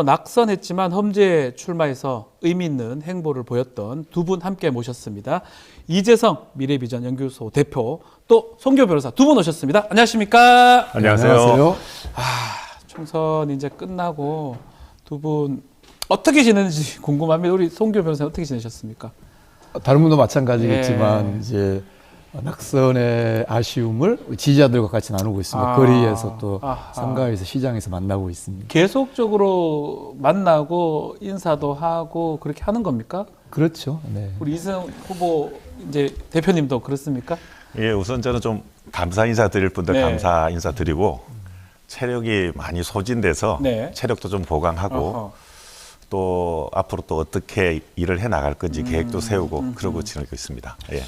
낙선했지만 험지에 출마해서 의미 있는 행보를 보였던 두 분 함께 모셨습니다. 이재성 미래비전 연구소 대표 또 송교 변호사 두 분 오셨습니다. 안녕하십니까? 안녕하세요. 총선 이제 끝나고 두 분 어떻게 지내는지 궁금합니다. 우리 송교 변호사 어떻게 지내셨습니까? 다른 분도 마찬가지겠지만 이제 낙선의 아쉬움을 지지자들과 같이 나누고 있습니다. 거리에서 또 선거에서 시장에서 만나고 있습니다. 계속적으로 만나고 인사도 하고 그렇게 하는 겁니까? 그렇죠. 네. 우리 이재성 후보 이제 대표님도 그렇습니까? 예, 우선 저는 좀 감사 인사 드릴 분들 네. 감사 인사 드리고 체력이 많이 소진돼서 네. 체력도 좀 보강하고 또 앞으로 또 어떻게 일을 해 나갈 건지 계획도 세우고 그러고 지내고 있습니다. 예.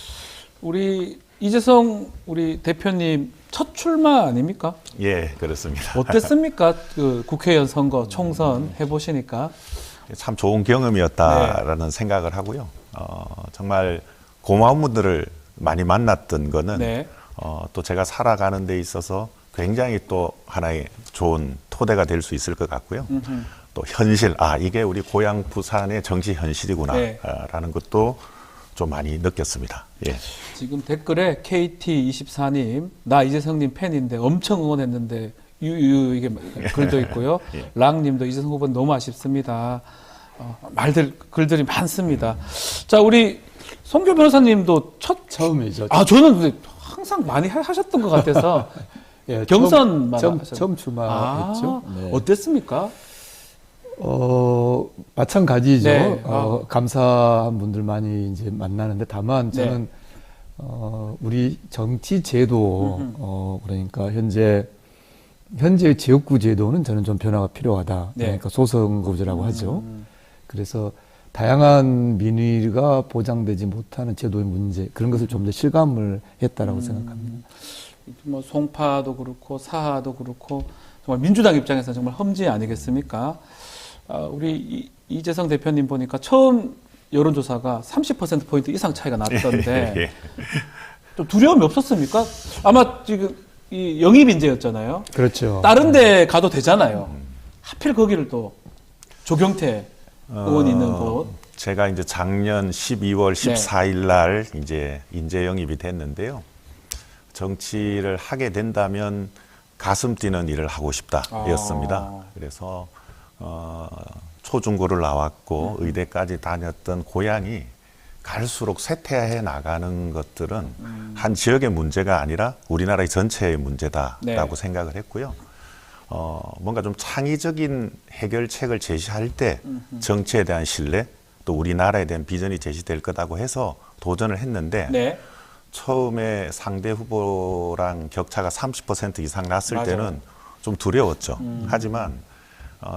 우리 이재성 우리 대표님 첫 출마 아닙니까? 예, 그렇습니다. 어땠습니까? 그 국회의원 선거 총선 해보시니까. 참 좋은 경험이었다라는 생각을 하고요. 정말 고마운 분들을 많이 만났던 거는 네. 또 제가 살아가는 데 있어서 굉장히 또 하나의 좋은 토대가 될 수 있을 것 같고요. 또 현실, 이게 우리 고향 부산의 정치 현실이구나라는 것도 좀 많이 느꼈습니다. 예. 지금 댓글에 KT24님, 나 이재성님 팬인데 엄청 응원했는데 유유 이게 글도 있고요. 예. 랑님도 이재성 후보는 너무 아쉽습니다. 글들이 많습니다. 자, 우리 송교 변호사님도 처음이죠. 저는 근데 항상 많이 하셨던 것 같아서 예, 경선만 처음 출마했죠. 네. 어땠습니까? 마찬가지죠. 네. 감사한 분들 많이 이제 만나는데 다만 저는 우리 정치 제도 그러니까 현재의 지역구 제도는 저는 좀 변화가 필요하다. 네. 그러니까 소선거구제라고 하죠. 그래서 다양한 민의가 보장되지 못하는 제도의 문제 그런 것을 좀 더 실감을 했다라고 생각합니다. 뭐 송파도 그렇고 사하도 그렇고 정말 민주당 입장에서 정말 험지 아니겠습니까? 우리 이재성 대표님 보니까 처음 여론조사가 30%포인트 이상 차이가 났던데 예. 좀 두려움이 없었습니까? 아마 지금 이 영입인재였잖아요. 그렇죠. 다른 데 가도 되잖아요. 하필 거기를 또 조경태 의원이 있는 곳. 제가 이제 작년 12월 14일 날 이제 인재 영입이 됐는데요. 정치를 하게 된다면 가슴 뛰는 일을 하고 싶다였습니다. 그래서 초중고를 나왔고 의대까지 다녔던 고향이 갈수록 쇠퇴해 나가는 것들은 한 지역의 문제가 아니라 우리나라의 전체의 문제다라고 생각을 했고요. 뭔가 좀 창의적인 해결책을 제시할 때 정치에 대한 신뢰 또 우리나라에 대한 비전이 제시될 거라고 해서 도전을 했는데 처음에 상대 후보랑 격차가 30% 이상 났을 때는 좀 두려웠죠. 하지만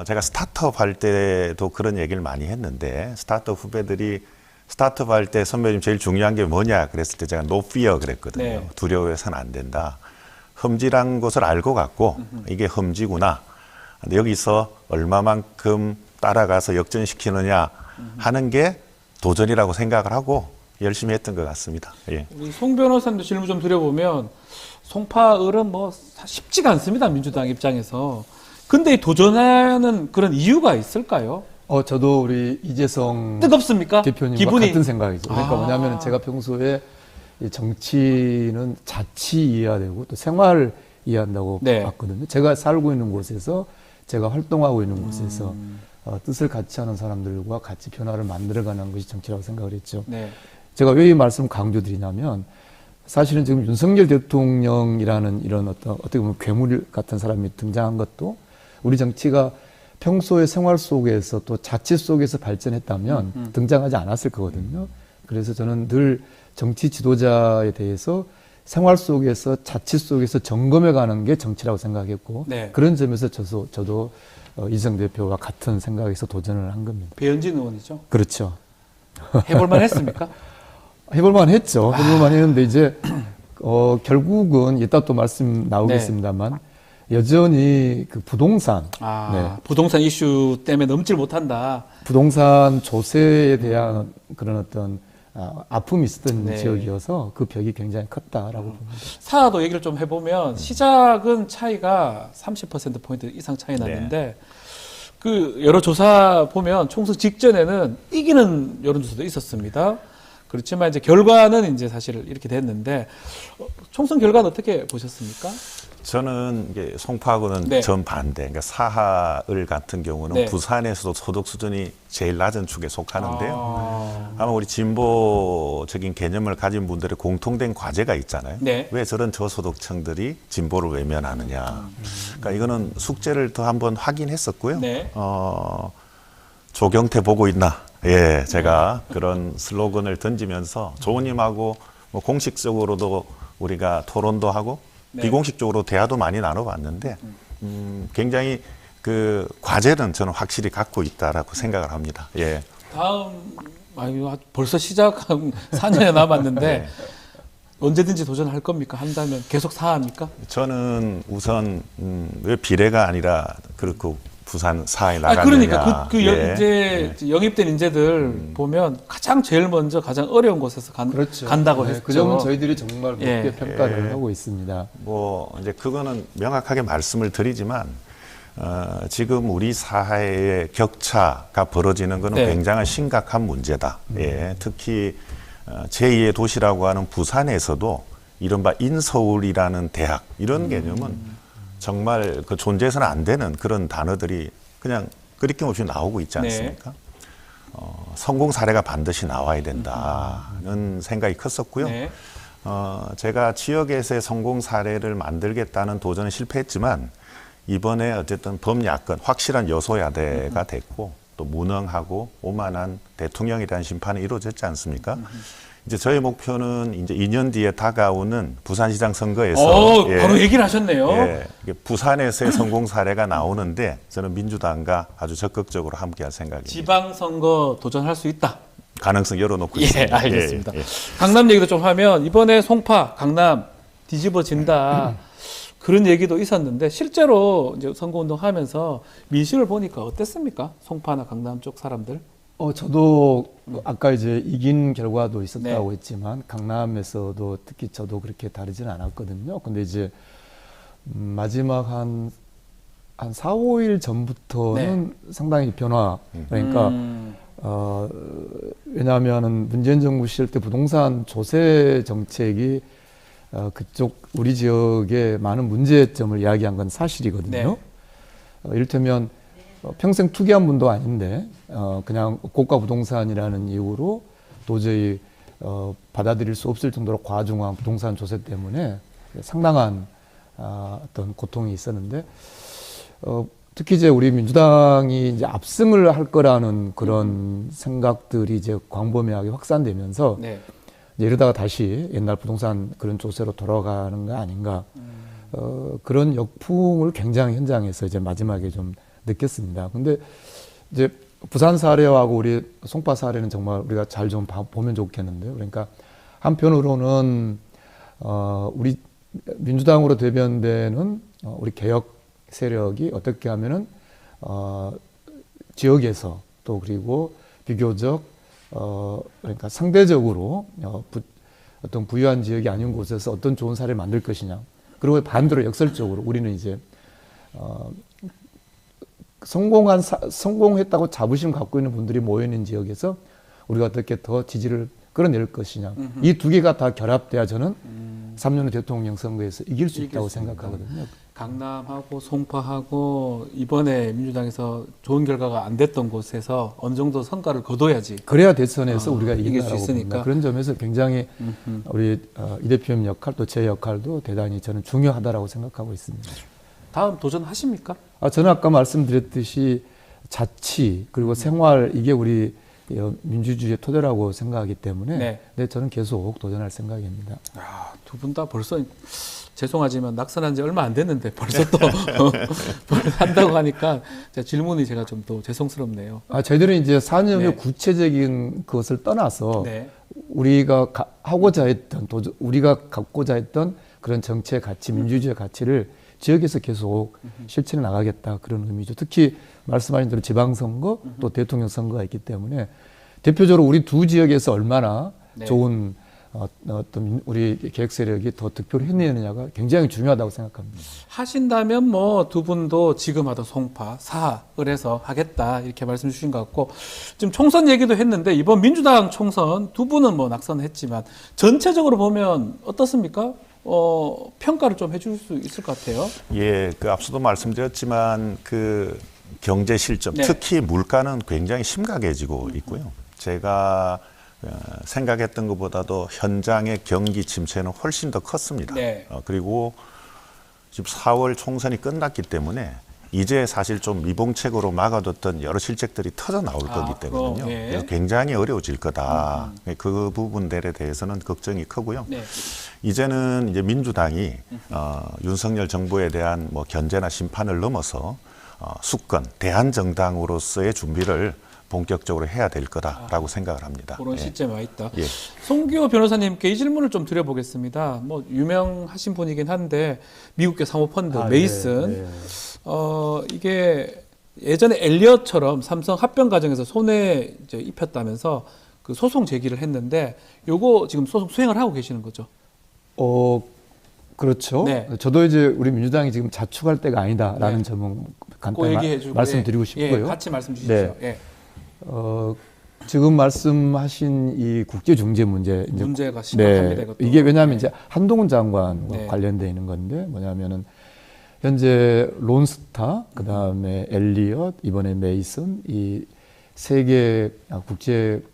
제가 스타트업 할 때도 그런 얘기를 많이 했는데 스타트업 후배들이 스타트업 할 때 선배님 제일 중요한 게 뭐냐 그랬을 때 제가 no fear 그랬거든요. 두려워해서는 안 된다. 험지란 것을 알고 갔고 이게 험지구나. 근데 여기서 얼마만큼 따라가서 역전시키느냐 하는 게 도전이라고 생각을 하고 열심히 했던 것 같습니다. 예. 우리 송 변호사님도 질문 좀 드려보면 송파을은 뭐 쉽지가 않습니다. 민주당 입장에서. 근데 이 도전하는 그런 이유가 있을까요? 저도 우리 이재성 뜨겁습니까? 대표님과 기분이? 같은 생각이죠. 그러니까 뭐냐면 제가 평소에 이 정치는 자치 이해해야 되고 또 생활 이해한다고 봤거든요. 제가 살고 있는 곳에서 제가 활동하고 있는 곳에서 뜻을 같이 하는 사람들과 같이 변화를 만들어가는 것이 정치라고 생각을 했죠. 제가 왜 이 말씀 강조드리냐면 사실은 지금 윤석열 대통령이라는 이런 어떻게 보면 괴물 같은 사람이 등장한 것도 우리 정치가 평소의 생활 속에서 또 자치 속에서 발전했다면 등장하지 않았을 거거든요. 그래서 저는 늘 정치 지도자에 대해서 생활 속에서 자치 속에서 점검해 가는 게 정치라고 생각했고 그런 점에서 저도 이재성 대표와 같은 생각에서 도전을 한 겁니다. 배현진 의원이죠? 그렇죠. 해볼만 했습니까? 해볼만 했죠. 해볼만 했는데 이제 결국은 이따 또 말씀 나오겠습니다만 여전히 그 부동산 부동산 이슈 때문에 넘질 못한다. 부동산 조세에 대한 그런 어떤 아픔이 있었던 지역이어서 그 벽이 굉장히 컸다라고 봅니다. 사하도 얘기를 좀 해보면 시작은 차이가 30%포인트 이상 차이 났는데 그 여러 조사 보면 총선 직전에는 이기는 여론조사도 있었습니다. 그렇지만 이제 결과는 이제 사실 이렇게 됐는데 총선 결과는 어떻게 보셨습니까? 저는 이게 송파구는 네. 정반대. 그러니까 사하을 같은 경우는 네. 부산에서도 소득 수준이 제일 낮은 축에 속하는데요. 아마 우리 진보적인 개념을 가진 분들의 공통된 과제가 있잖아요. 네. 왜 저런 저소득층들이 진보를 외면하느냐. 그러니까 이거는 숙제를 더 한번 확인했었고요. 네. 조경태 보고 있나? 예, 제가 그런 슬로건을 던지면서 조원님하고 뭐 공식적으로도 우리가 토론도 하고 네. 비공식적으로 대화도 많이 나눠봤는데 굉장히 그 과제는 저는 확실히 갖고 있다라고 생각을 합니다. 예. 다음 벌써 시작한 4년이 남았는데 네. 언제든지 도전할 겁니까? 한다면 계속 사합니까? 저는 우선 왜 비례가 아니라 그렇고 부산 사에 나가느냐. 그러니까 예. 이제 영입된 인재들 보면 가장 제일 먼저 가장 어려운 곳에서 간다고 했죠. 그 점은 저희들이 정말 높게 예. 평가를 하고 있습니다. 뭐 이제 그거는 명확하게 말씀을 드리지만 지금 우리 사회의 격차가 벌어지는 것은 네. 굉장히 심각한 문제다. 예, 특히 제2의 도시라고 하는 부산에서도 이른바 인서울이라는 대학 이런 개념은 정말 그 존재해서는 안 되는 그런 단어들이 그냥 끄리낌 없이 나오고 있지 않습니까? 성공 사례가 반드시 나와야 된다는 생각이 컸었고요. 네. 제가 지역에서의 성공 사례를 만들겠다는 도전은 실패했지만 이번에 어쨌든 범야권 확실한 여소야대가 됐고 또 무능하고 오만한 대통령이라는 심판이 이루어졌지 않습니까? 이제 저희 목표는 이제 2년 뒤에 다가오는 부산시장 선거에서 바로 얘기를 하셨네요. 예, 이게 부산에서의 성공 사례가 나오는데 저는 민주당과 아주 적극적으로 함께할 생각입니다. 지방선거 도전할 수 있다. 가능성 열어놓고 예, 있습니다. 알겠습니다. 예, 예. 강남 얘기도 좀 하면 이번에 송파, 강남 뒤집어진다. 그런 얘기도 있었는데 실제로 이제 선거운동하면서 민심을 보니까 어땠습니까? 송파나 강남 쪽 사람들? 저도 아까 이제 이긴 결과도 있었다고 네. 했지만 강남에서도 특히 저도 그렇게 다르지는 않았거든요. 근데 이제 마지막 한 4, 5일 전부터는 상당히 변화. 그러니까 왜냐하면은 문재인 정부 시절 때 부동산 조세 정책이 그쪽 우리 지역에 많은 문제점을 이야기한 건 사실이거든요. 네. 이를테면 평생 투기한 분도 아닌데 그냥 고가 부동산이라는 이유로 도저히 받아들일 수 없을 정도로 과중한 부동산 조세 때문에 상당한 어떤 고통이 있었는데 특히 이제 우리 민주당이 이제 압승을 할 거라는 그런 생각들이 이제 광범위하게 확산되면서 네. 이제 이러다가 다시 옛날 부동산 그런 조세로 돌아가는 거 아닌가 그런 역풍을 굉장히 현장에서 이제 마지막에 좀 느꼈습니다. 근데 이제 부산 사례하고 우리 송파 사례는 정말 우리가 잘 좀 보면 좋겠는데요. 그러니까 한편으로는 우리 민주당으로 대변되는 우리 개혁 세력이 어떻게 하면은 지역에서 또 그리고 비교적 그러니까 상대적으로 어떤 부유한 지역이 아닌 곳에서 어떤 좋은 사례를 만들 것이냐. 그리고 반대로 역설적으로 우리는 이제 성공했다고 자부심 갖고 있는 분들이 모여 있는 지역에서 우리가 어떻게 더 지지를 끌어낼 것이냐. 이 두 개가 다 결합돼야 저는 3년 후 대통령 선거에서 이길 수 있다고 생각하거든요. 강남하고 송파하고 이번에 민주당에서 좋은 결과가 안 됐던 곳에서 어느 정도 성과를 거둬야지. 그래야 대선에서 우리가 이길 수 이긴다고 있으니까. 봅니다. 그런 점에서 굉장히 우리 이 대표님 역할 또 제 역할도 대단히 저는 중요하다라고 생각하고 있습니다. 다음 도전하십니까? 저는 아까 말씀드렸듯이 자치 그리고 생활 이게 우리 민주주의의 토대라고 생각하기 때문에 네, 저는 계속 도전할 생각입니다. 두 분 다 벌써 죄송하지만 낙선한 지 얼마 안 됐는데 벌써 또 한다고 하니까 질문이 제가 좀 더 죄송스럽네요. 저희들은 이제 4년 후 구체적인 것을 떠나서 우리가 하고자 했던 우리가 갖고자 했던 그런 정치의 가치, 민주주의의 가치를 지역에서 계속 실천해 나가겠다 그런 의미죠. 특히 말씀하신 대로 지방선거 또 대통령 선거가 있기 때문에 대표적으로 우리 두 지역에서 얼마나 좋은 어떤 우리 개혁 세력이 더 득표를 해내느냐가 굉장히 중요하다고 생각합니다. 하신다면 뭐 두 분도 지금 하던 송파, 사학을 해서 하겠다 이렇게 말씀 주신 것 같고 지금 총선 얘기도 했는데 이번 민주당 총선 두 분은 뭐 낙선했지만 전체적으로 보면 어떻습니까? 평가를 좀 해줄 수 있을 것 같아요. 예, 그 앞서도 말씀드렸지만 그 경제 실점, 네. 특히 물가는 굉장히 심각해지고 있고요. 제가 생각했던 것보다도 현장의 경기 침체는 훨씬 더 컸습니다. 네. 그리고 지금 4월 총선이 끝났기 때문에 이제 사실 좀 미봉책으로 막아뒀던 여러 실책들이 터져 나올 거기 때문에요. 예. 그래서 굉장히 어려워질 거다. 그 부분들에 대해서는 걱정이 크고요. 네. 이제는 이제 민주당이 윤석열 정부에 대한 뭐 견제나 심판을 넘어서 수권, 대한정당으로서의 준비를 본격적으로 해야 될 거다라고 생각을 합니다. 그런 시점에 와 있다. 예. 송기호 변호사님께 이 질문을 좀 드려보겠습니다. 뭐 유명하신 분이긴 한데 미국계 사모펀드 메이슨 네. 이게 예전에 엘리엇처럼 삼성 합병 과정에서 손해 이제 입혔다면서 그 소송 제기를 했는데 요거 지금 소송 수행을 하고 계시는 거죠? 그렇죠. 네. 저도 이제 우리 민주당이 지금 자축할 때가 아니다라는 네. 점은 그 간단히 얘기해주고 말씀드리고 예, 싶고요. 같이 말씀 주시죠. 네. 예. 지금 말씀하신 이 국제중재 문제 이제 문제가 심각합니다. 이것도. 이게 왜냐하면 네. 이제 한동훈 장관과 네. 관련되어 있는 건데 뭐냐면은 현재 론스타 그다음에 엘리엇 이번에 메이슨 이 세계 국제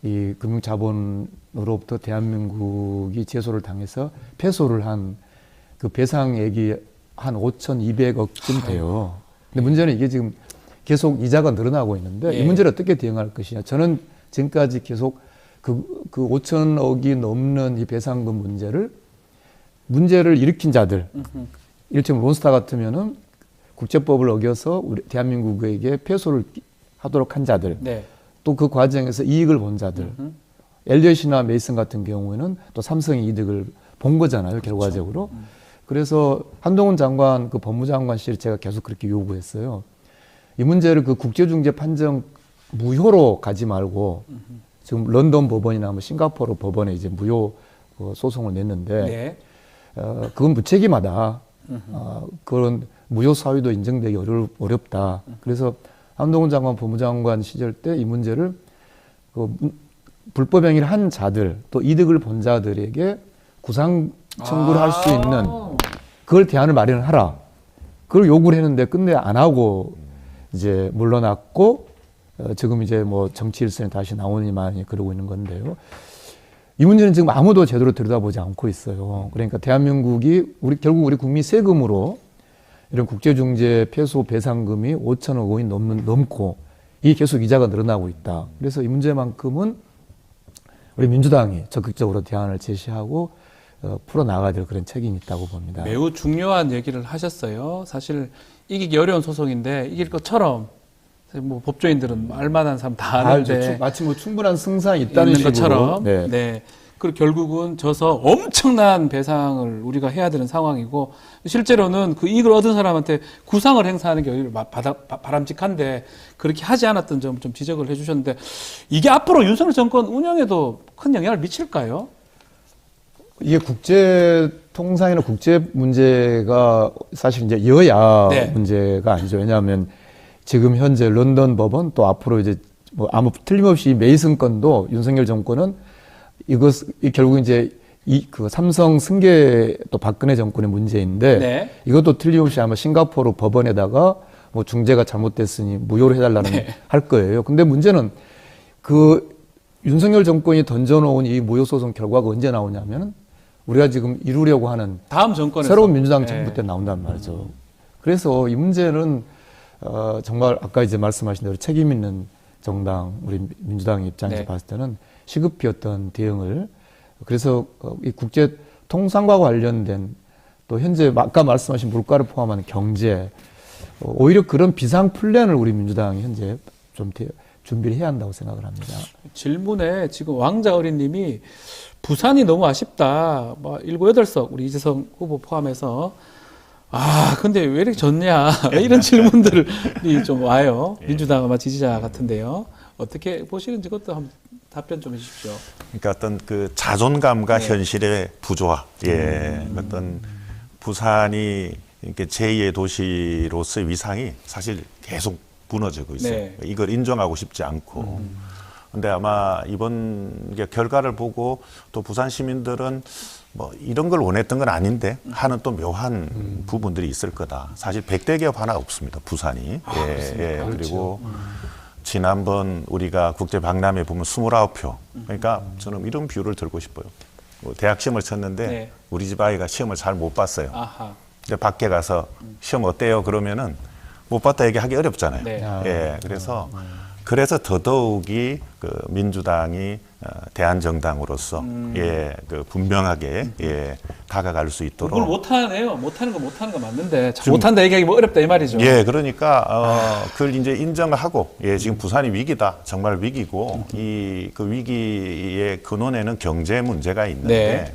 이 금융자본으로부터 대한민국이 제소를 당해서 패소를 한 그 배상액이 한 5,200억쯤 돼요. 근데 문제는 이게 지금 계속 이자가 늘어나고 있는데 예. 이 문제를 어떻게 대응할 것이냐. 저는 지금까지 계속 그 5천억이 넘는 이 배상금 문제를 일으킨 자들, 이를테면 론스타 같으면은 국제법을 어겨서 우리 대한민국에게 패소를 하도록 한 자들, 네. 또 그 과정에서 이익을 본 자들, 엘리엇이나 메이슨 같은 경우에는 또 삼성이 이득을 본 거잖아요, 결과적으로. 그래서 한동훈 장관, 그 법무장관 시절에 제가 계속 그렇게 요구했어요. 이 문제를 그 국제중재 판정 무효로 가지 말고 지금 런던 법원이나 뭐 싱가포르 법원에 이제 무효 소송을 냈는데 네. 그건 무책임하다. 그런 무효 사유도 인정되기 어렵다. 그래서 한동훈 장관 법무장관 시절 때 이 문제를 불법 행위를 한 자들 또 이득을 본 자들에게 구상 청구를 할 수 있는 그걸 대안을 마련하라. 그걸 요구를 했는데 끝내 안 하고 이제 물러났고 지금 이제 뭐 정치 일선에 다시 나오니만 그러고 있는 건데요. 이 문제는 지금 아무도 제대로 들여다보지 않고 있어요. 그러니까 대한민국이 결국 우리 국민 세금으로 이런 국제중재 패소 배상금이 5천억 원이 넘고 이게 계속 이자가 늘어나고 있다. 그래서 이 문제만큼은 우리 민주당이 적극적으로 대안을 제시하고 풀어나가야 될 그런 책임이 있다고 봅니다. 매우 중요한 얘기를 하셨어요. 사실 이기기 어려운 소송인데 이길 것처럼 뭐 법조인들은 알만한 사람 다 아는데 마치 뭐 충분한 승산이 있다는 식으로 것처럼 네. 그리고 결국은 져서 엄청난 배상을 우리가 해야 되는 상황이고 실제로는 그 이익을 얻은 사람한테 구상을 행사하는 게 오히려 바람직한데 그렇게 하지 않았던 점 좀 지적을 해주셨는데 이게 앞으로 윤석열 정권 운영에도 큰 영향을 미칠까요? 이게 국제 통상이나 국제 문제가 사실 이제 여야 네. 문제가 아니죠. 왜냐하면 지금 현재 런던 법원 또 앞으로 이제 뭐 아무 틀림없이 메이슨 건도 윤석열 정권은 결국 이제 그 삼성 승계 또 박근혜 정권의 문제인데 네. 이것도 틀림없이 아마 싱가포르 법원에다가 뭐 중재가 잘못됐으니 무효로 해달라는 할 거예요. 근데 문제는 그 윤석열 정권이 던져놓은 이 무효 소송 결과가 언제 나오냐면은 우리가 지금 이루려고 하는 다음 정권에서 새로운 민주당 정부 때 나온단 말이죠. 그래서 이 문제는 정말 아까 이제 말씀하신 대로 책임 있는 정당 우리 민주당 입장에서 봤을 때는 시급히 어떤 대응을 그래서 이 국제 통상과 관련된 또 현재 아까 말씀하신 물가를 포함한 경제 오히려 그런 비상 플랜을 우리 민주당이 현재 좀 준비를 해야 한다고 생각을 합니다. 질문에 지금 왕자 어린님이 부산이 너무 아쉽다. 뭐 7, 8석 우리 이재성 후보 포함해서 근데 왜 이렇게 졌냐 이런 질문들이 좀 와요. 민주당 아마 지지자 같은데요. 어떻게 보시는지 그것도 한번 답변 좀 해주십시오. 그러니까 어떤 그 자존감과 네. 현실의 부조화, 어떤 부산이 이렇게 제2의 도시로서의 위상이 사실 계속 무너지고 있어요. 네. 이걸 인정하고 싶지 않고. 근데 아마 이번 결과를 보고 또 부산 시민들은 뭐 이런 걸 원했던 건 아닌데 하는 또 묘한 부분들이 있을 거다. 사실 100대 기업 하나 없습니다. 부산이. 그리고 지난번 우리가 국제 박람회 보면 29표. 그러니까 저는 이런 비율을 들고 싶어요. 대학 시험을 쳤는데 네. 우리 집 아이가 시험을 잘 못 봤어요. 아하. 근데 밖에 가서 시험 어때요? 그러면은 못 봤다 얘기하기 어렵잖아요. 네. 그래서 더더욱이 그 민주당이 대한정당으로서 그 분명하게 다가갈 수 있도록. 그걸 못하네요. 못하는 거 맞는데 못한다 얘기하기 뭐 어렵다 이 말이죠. 그러니까 그걸 이제 인정을 하고 지금 부산이 위기다. 정말 위기고 그 위기의 근원에는 경제 문제가 있는데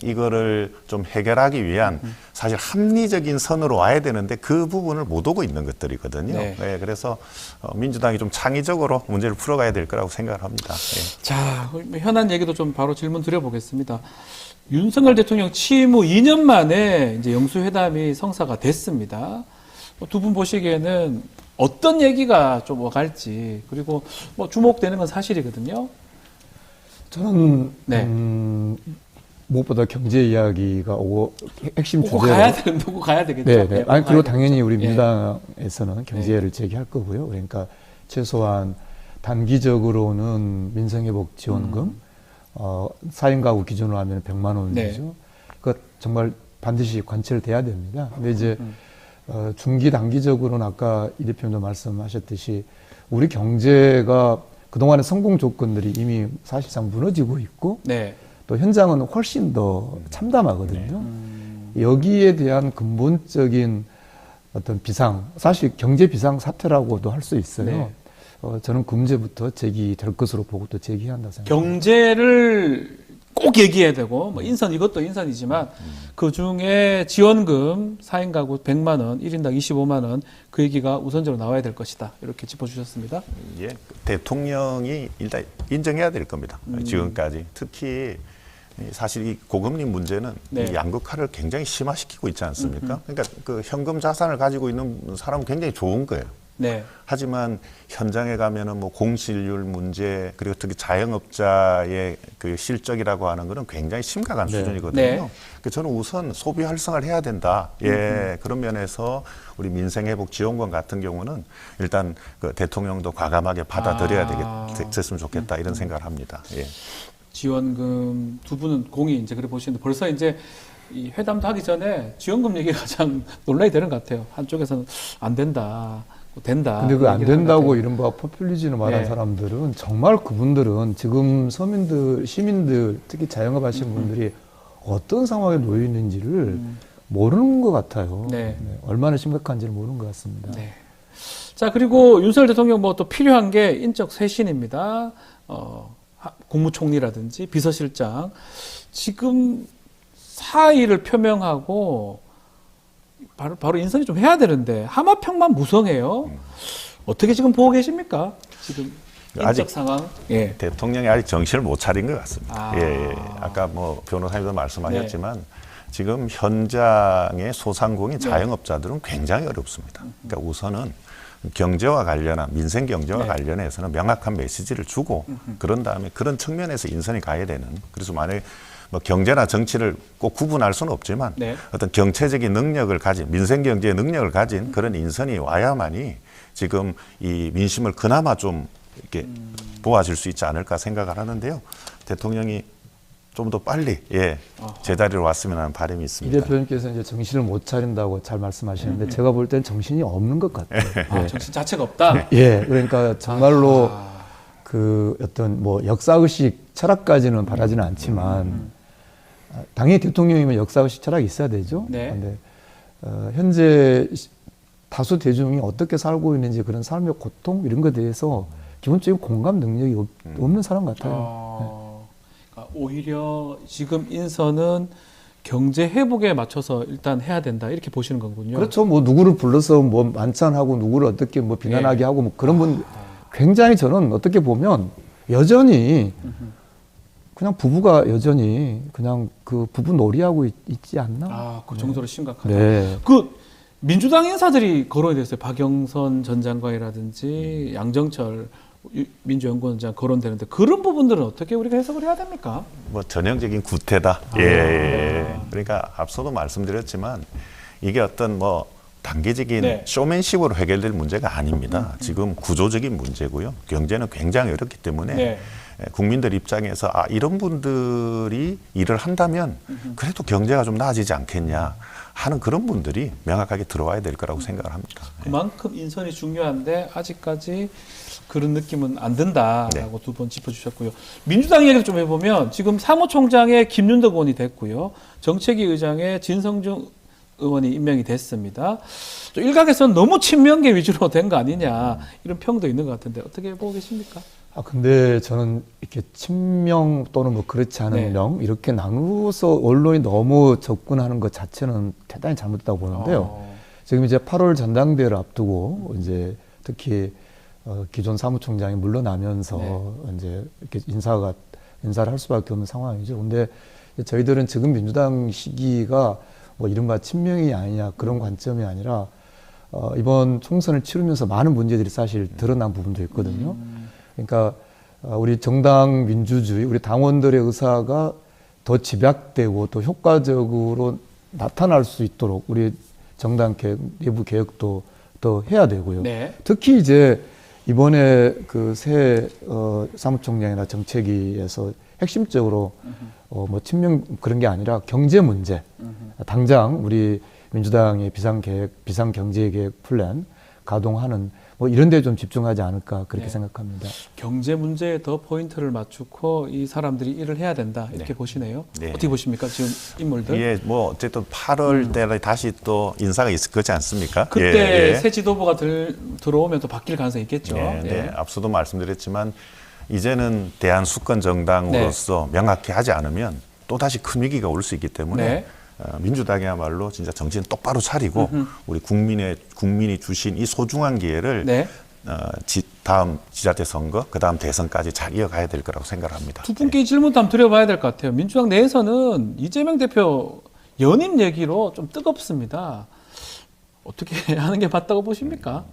이거를 좀 해결하기 위한 사실 합리적인 선으로 와야 되는데 그 부분을 못 오고 있는 것들이거든요. 네. 그래서 민주당이 좀 창의적으로 문제를 풀어가야 될 거라고 생각을 합니다. 자, 현안 얘기도 좀 바로 질문 드려보겠습니다. 윤석열 대통령 취임 후 2년 만에 이제 영수회담이 성사가 됐습니다. 두 분 보시기에는 어떤 얘기가 좀 오갈지, 그리고 뭐 주목되는 건 사실이거든요. 저는 네. 무엇보다 경제 이야기가 오고 핵심 오고 주제로 오고 가야 되겠죠. 네. 아니 그리고 가야 당연히 우리 되겠죠. 민주당에서는 경제를 제기할 거고요. 그러니까 최소한 단기적으로는 민생회복 지원금 4인 가구 기준으로 하면 100만 원이죠. 그 정말 반드시 관철돼야 됩니다. 근데 이제 중기 단기적으로는 아까 이 대표님도 말씀하셨듯이 우리 경제가 그동안의 성공 조건들이 이미 사실상 무너지고 있고 네. 또 현장은 훨씬 더 참담하거든요. 여기에 대한 근본적인 어떤 비상, 사실 경제 비상 사태라고도 할 수 있어요. 네. 저는 그 문제부터 제기될 것으로 보고 또 제기한다 생각합니다. 경제를 꼭 얘기해야 되고, 뭐 인선 이것도 인선이지만 그 중에 지원금 4인 가구 100만 원, 1인당 25만 원 그 얘기가 우선적으로 나와야 될 것이다. 이렇게 짚어주셨습니다. 대통령이 일단 인정해야 될 겁니다. 지금까지. 특히 사실 이 고금리 문제는 이 양극화를 굉장히 심화시키고 있지 않습니까? 그러니까 그 현금 자산을 가지고 있는 사람은 굉장히 좋은 거예요. 네. 하지만 현장에 가면은 뭐 공실률 문제 그리고 특히 자영업자의 그 실적이라고 하는 거는 굉장히 심각한 수준이거든요. 네. 그래서 저는 우선 소비 활성화를 해야 된다. 그런 면에서 우리 민생회복 지원금 같은 경우는 일단 그 대통령도 과감하게 받아들여야 됐으면 좋겠다 이런 생각을 합니다. 지원금 두 분은 공이 이제 그래 보시는데 벌써 이제 이 회담도 하기 전에 지원금 얘기가 가장 논란이 되는 것 같아요. 한쪽에서는 안 된다. 된다. 근데 그 안 된다고 이른바 포퓰리즘을 말한 사람들은 정말 그분들은 지금 서민들, 시민들, 특히 자영업 하시는 분들이 어떤 상황에 놓여 있는지를 모르는 것 같아요. 얼마나 심각한지를 모르는 것 같습니다. 네. 자, 그리고 윤석열 대통령 뭐 또 필요한 게 인적 쇄신입니다. 국무총리라든지 비서실장. 지금 사의를 표명하고 바로 인선이 좀 해야 되는데 하마평만 무성해요. 어떻게 지금 보고 계십니까? 지금 인적 상황. 대통령이 아직 정신을 못 차린 것 같습니다. 아까 뭐 변호사님도 말씀하셨지만 지금 현장의 소상공인 자영업자들은 굉장히 어렵습니다. 그러니까 우선은 경제와 관련한 민생 경제와 관련해서는 명확한 메시지를 주고 그런 다음에 그런 측면에서 인선이 가야 되는. 그래서 만약에 뭐 경제나 정치를 꼭 구분할 수는 없지만 어떤 경제적인 능력을 가진 민생 경제의 능력을 가진 그런 인선이 와야만이 지금 이 민심을 그나마 좀 이렇게 보아줄 수 있지 않을까 생각을 하는데요. 대통령이 좀 더 빨리 제자리로 왔으면 하는 바람이 있습니다. 이 대표님께서 이제 정신을 못 차린다고 잘 말씀하시는데 제가 볼 땐 정신이 없는 것 같아요. 정신 자체가 없다. 그러니까 정말로 그 어떤 뭐 역사의식 철학까지는 바라지는 않지만 당연히 대통령이면 역사의식 철학이 있어야 되죠. 그런데 현재 다수 대중이 어떻게 살고 있는지 그런 삶의 고통 이런 것에 대해서 기본적인 공감 능력이 없는 사람 같아요. 그러니까 오히려 지금 인선은 경제 회복에 맞춰서 일단 해야 된다 이렇게 보시는 거군요. 그렇죠. 뭐 누구를 불러서 뭐 만찬하고 누구를 어떻게 뭐 비난하게 하고 뭐 그런 분 굉장히 저는 어떻게 보면 여전히 그냥 부부가 여전히 그냥 그 부부 놀이하고 있지 않나? 아, 그 정도로 심각하다. 네. 그 민주당 인사들이 거론이 됐어요. 박영선 전 장관이라든지 양정철 민주연구원장 거론되는데 그런 부분들은 어떻게 우리가 해석을 해야 됩니까? 뭐 전형적인 구태다. 예. 그러니까 앞서도 말씀드렸지만 이게 어떤 뭐 단기적인 네. 쇼맨십으로 해결될 문제가 아닙니다. 지금 구조적인 문제고요. 경제는 굉장히 어렵기 때문에 네. 국민들 입장에서 이런 분들이 일을 한다면 그래도 경제가 좀 나아지지 않겠냐 하는 그런 분들이 명확하게 들어와야 될 거라고 생각을 합니다. 그만큼 인선이 중요한데 아직까지 그런 느낌은 안 든다라고 네. 두 번 짚어주셨고요. 민주당 얘기를 좀 해보면 지금 사무총장에 김윤덕 의원이 됐고요. 정책위 의장에 진성준 의원이 임명이 됐습니다. 좀 일각에서는 너무 친명계 위주로 된 거 아니냐 이런 평도 있는 것 같은데 어떻게 보고 계십니까? 근데 저는 이렇게 친명 또는 뭐 그렇지 않은 네. 명 이렇게 나누어서 언론이 너무 접근하는 것 자체는 대단히 잘못됐다고 보는데요. 지금 이제 8월 전당대회를 앞두고 이제 특히 기존 사무총장이 물러나면서 이제 이렇게 인사를 할 수밖에 없는 상황이죠. 근데 저희들은 지금 민주당 시기가 뭐 이른바 친명이 아니냐 그런 관점이 아니라 이번 총선을 치르면서 많은 문제들이 사실 드러난 부분도 있거든요. 그러니까 우리 정당 민주주의, 우리 당원들의 의사가 더 집약되고 또 효과적으로 나타날 수 있도록 우리 정당 개혁, 내부 개혁도 더 해야 되고요. 네. 특히 이제 이번에 그 새 사무총장이나 정책위에서 핵심적으로 뭐 친명 그런 게 아니라 경제 문제. 당장 우리 민주당의 비상경제계획 플랜 가동하는 뭐 이런 데 좀 집중하지 않을까 그렇게 생각합니다. 경제 문제에 더 포인트를 맞추고 이 사람들이 일을 해야 된다 이렇게 보시네요. 네. 어떻게 보십니까 지금 인물들? 예, 뭐 어쨌든 8월 달에 다시 또 인사가 있을 거지 않습니까? 그때 예. 새 지도부가 들어오면 또 바뀔 가능성이 있겠죠. 네, 예. 네. 앞서도 말씀드렸지만 이제는 대한 수권 정당으로서 명확히 하지 않으면 또 다시 큰 위기가 올 수 있기 때문에 네. 민주당이야말로 진짜 정신 똑바로 차리고 우리 국민이 주신 이 소중한 기회를 네. 다음 지자체 선거, 그 다음 대선까지 잘 이어가야 될 거라고 생각합니다. 두 분께 질문도 한번 드려봐야 될 것 같아요. 민주당 내에서는 이재명 대표 연임 얘기로 좀 뜨겁습니다. 어떻게 하는 게 맞다고 보십니까?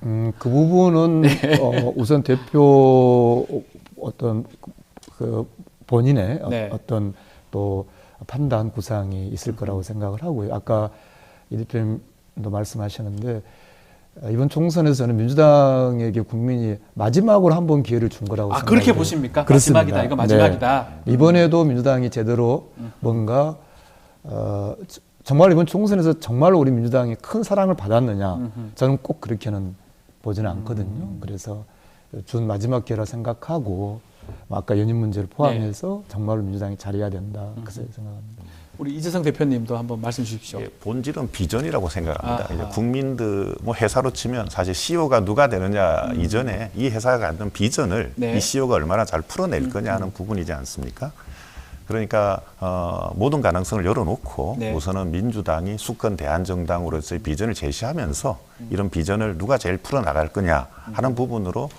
그 부분은 우선 대표 어떤 그 본인의 네. 어떤 또 판단 구상이 있을 거라고 생각을 하고요. 아까 이 대표님도 말씀하셨는데 이번 총선에서는 민주당에게 국민이 마지막으로 한 번 기회를 준 거라고 생각해요. 그렇게 보십니까? 그렇습니다. 마지막이다. 이거 마지막이다. 네. 이번에도 민주당이 제대로 뭔가 정말 이번 총선에서 정말로 우리 민주당이 큰 사랑을 받았느냐 저는 꼭 그렇게는 보지는 않거든요. 그래서 준 마지막 기회라 생각하고 아까 연임 문제를 포함해서 정말로 민주당이 잘해야 된다. 그렇게 생각합니다. 우리 이재성 대표님도 한번 말씀 주십시오. 예, 본질은 비전이라고 생각합니다. 아하. 이제 국민들 뭐 회사로 치면 사실 CEO가 누가 되느냐 이전에 이 회사가 갖는 비전을 네. 이 CEO가 얼마나 잘 풀어낼 거냐 하는 부분이지 않습니까? 그러니까 모든 가능성을 열어놓고 네. 우선은 민주당이 수권 대한정당으로서의 비전을 제시하면서 이런 비전을 누가 제일 풀어나갈 거냐 하는 부분으로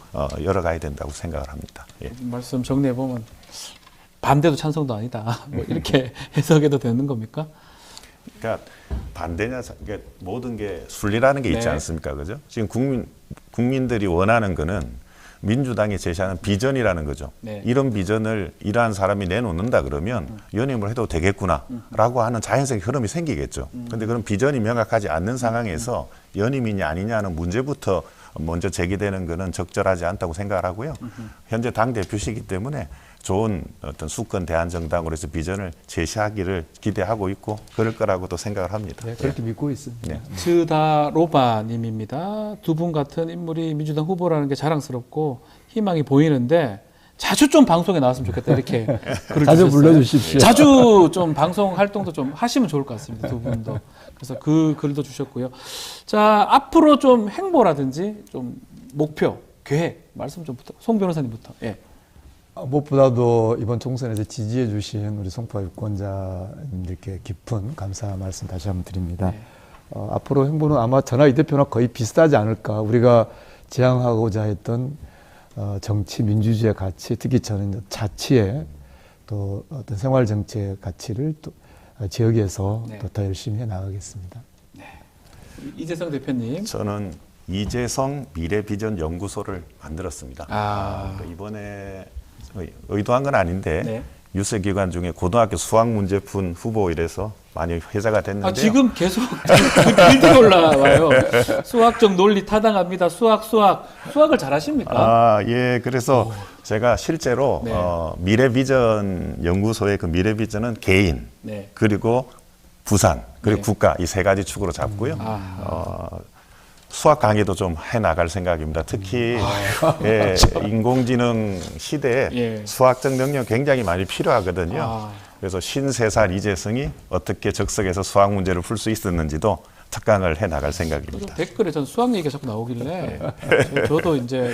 열어가야 된다고 생각을 합니다. 예. 말씀 정리해 보면 반대도 찬성도 아니다. 뭐 이렇게 해석해도 되는 겁니까? 그러니까 반대냐, 그러니까 모든 게 순리라는 게 있지 네. 않습니까, 그죠? 지금 국민들이 원하는 거는 민주당이 제시하는 비전이라는 거죠. 네. 이런 비전을 이러한 사람이 내놓는다 그러면 연임을 해도 되겠구나라고 하는 자연스러운 흐름이 생기겠죠. 그런데 그런 비전이 명확하지 않는 상황에서 연임이냐 아니냐 하는 문제부터 먼저 제기되는 거는 적절하지 않다고 생각을 하고요. 현재 당 대표시기 때문에 좋은 어떤 수권 대한정당으로서 비전을 제시하기를 기대하고 있고 그럴 거라고도 생각을 합니다. 네, 그렇게 믿고 있습니다. 네. 즈다로바님입니다. 두 분 같은 인물이 민주당 후보라는 게 자랑스럽고 희망이 보이는데 자주 좀 방송에 나왔으면 좋겠다 이렇게 글을 자주 주셨어요. 불러주십시오. 자주 좀 방송 활동도 좀 하시면 좋을 것 같습니다. 두 분도. 그래서 그 글도 주셨고요. 자, 앞으로 좀 행보라든지 좀 목표, 계획 말씀 좀 부탁. 송 변호사님부터. 예. 무엇보다도 이번 총선에서 지지해 주신 우리 송파 유권자님들께 깊은 감사 말씀 다시 한번 드립니다. 네. 앞으로 행보는 아마 저나 이 대표나 거의 비슷하지 않을까. 우리가 지향하고자 했던 정치 민주주의 가치, 특히 저는 자치의 또 어떤 생활 정치의 가치를 또 지역에서 네. 더 열심히 해 나가겠습니다. 이재성 대표님. 저는 이재성 미래비전 연구소를 만들었습니다. 이번에 의도한 건 아닌데 네. 유세 기간 중에 고등학교 수학 문제푼 후보 이래서 많이 회자가 됐는데요. 지금 계속 길게 올라와요. 수학적 논리 타당합니다. 수학을 잘하십니까? 예. 그래서 제가 실제로 네. 미래비전 연구소의 그 미래비전은 개인, 네. 그리고 부산, 그리고 네. 국가 이 세 가지 축으로 잡고요. 수학 강의도 좀 해나갈 생각입니다. 특히 예, 인공지능 시대에 예. 수학적 능력 굉장히 많이 필요하거든요. 그래서 53살 이재성이 어떻게 적석에서 수학 문제를 풀 수 있었는지도 특강을 해나갈 생각입니다. 댓글에 전 수학 얘기가 자꾸 나오길래 저도 이제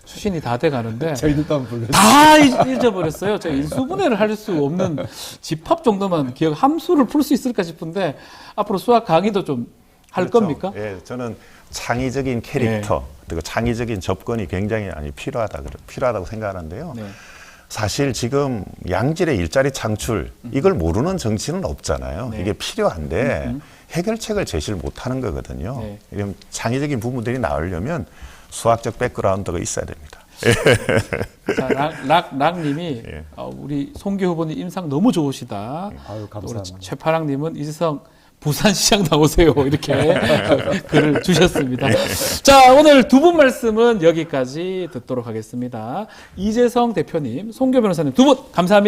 수신이 다 돼가는데 저희들도 한번 불러주세요. 다 잊어버렸어요. 제가 인수분해를 할 수 없는 집합 정도만 기억, 함수를 풀 수 있을까 싶은데 앞으로 수학 강의도 좀 할 겁니까? 예, 저는 창의적인 캐릭터, 그리고 창의적인 접근이 굉장히 많이 필요하다고 생각하는데요. 네. 사실 지금 양질의 일자리 창출, 이걸 모르는 정치는 없잖아요. 네. 이게 필요한데 해결책을 제시를 못하는 거거든요. 네. 이런 창의적인 부분들이 나오려면 수학적 백그라운드가 있어야 됩니다. 자, 락님이 예. 우리 송기 후보님 인상 너무 좋으시다. 아유, 감사합니다. 최파랑님은 이재성 부산시장 나오세요. 이렇게 글을 주셨습니다. 자, 오늘 두 분 말씀은 여기까지 듣도록 하겠습니다. 이재성 대표님, 송교 변호사님 두 분 감사합니다.